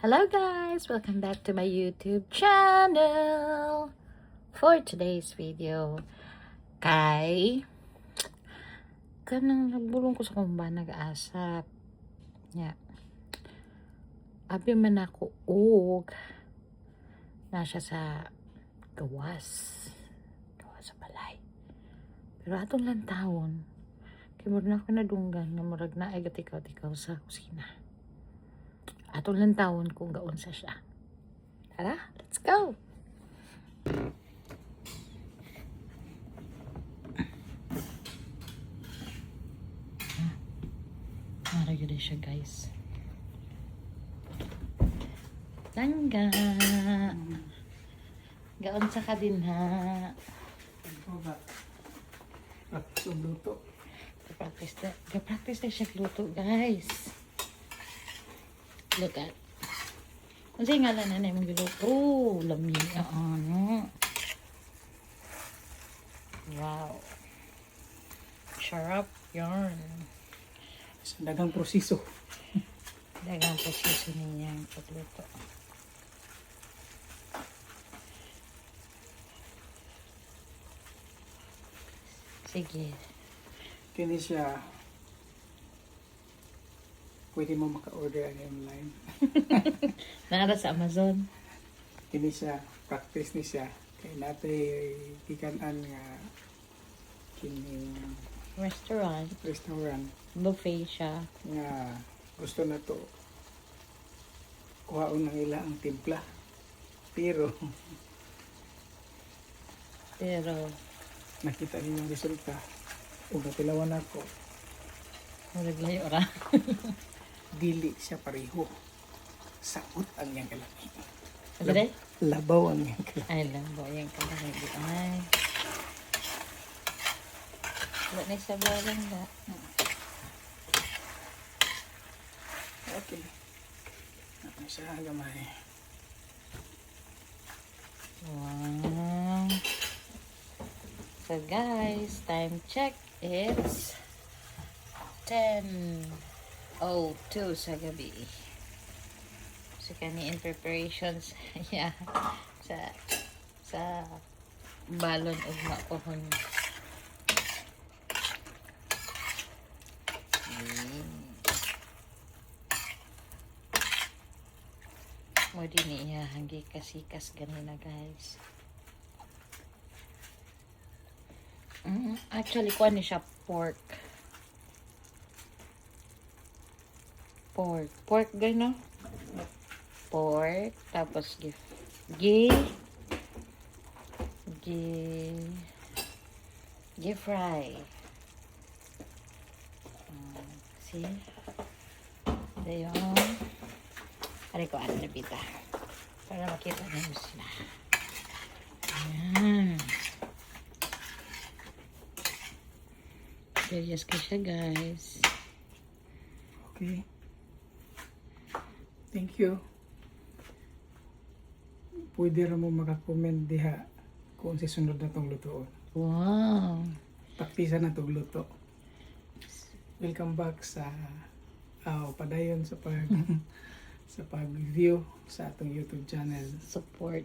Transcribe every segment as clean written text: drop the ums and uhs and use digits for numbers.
Hello guys! Welcome back to my YouTube channel! For today's video, kanang nagbulong ko sa kumba nag-asap. Abi man ako og na siya sa gawas sa balay. Pero atong lang taon, kaya murag na ako nadunggan nga murag na ay gatikaw-tikaw sa kusina. Atong lang taon kung gaon sa siya. Tara, let's go! Maragyo siya guys. Langga! Gaon sa kadinha. Ano ba? Practice ang luto. Ga-practice na siya luto guys. Look at. Kasi nga lang na yung giluto. Oh, lami. Ano. Wow. Sarap yarn. Sa dagang proseso. Dagang proseso niya yung pagluto. Sige. Kini siya, pwede mo maka-order ang online. Nara sa Amazon. Kini siya, practice ni siya. Kaya natin ikanan nga kining Restaurant. Buffet siya. nga gusto na to kuhaon ng ila ang timpla. Pero nakita niyo yung resulta. Kung natilawan ako, Naglayo ra. dili siya pareho. Saot ang niyang kalaki. Sabi Labaw ang niyang kalaki. ay lang bo yung kalaki. Ay. Wala na sa balang na. Okay. Ano siya gamay. Wow. So guys, time check. It's 10:02 sa gabi. So kani in preparations yeah, sa balon ug makuhon. Mo din iya hanggi kasikas ganina guys. Actually, kuha ni siya pork. Pork gano? Pork. Tapos fry. See? Ito yung ari ko ano nabita. Para makita nyo sila. Ayan. Serious ka siya guys. Okay. Thank you. Pwede rin mo makakomment diha kung si sunod na itong lutoon. Wow. Takpisa na itong luto. Welcome back sa padayon sa sa pag-review sa atong YouTube channel. Support.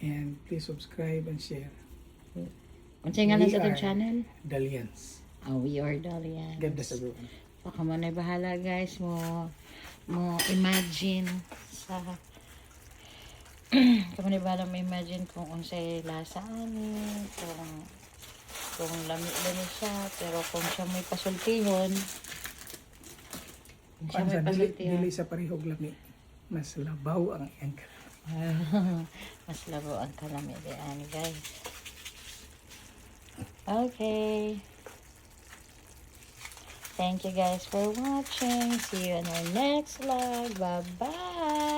And please subscribe and share. Ano nga lang sa itong channel? Dalians. We are Dalians. God bless everyone. Baka mo na bahala guys mo imagine sa kamo na bahala mo imagine kung unsay lasa ani kung lami siya pero kung siya may pasultihon Kung dili sa parehog lami, mas labaw ang iyang mas labo ang kalamit ani guys. Okay. Thank you guys for watching. See you in our next vlog. Bye-bye.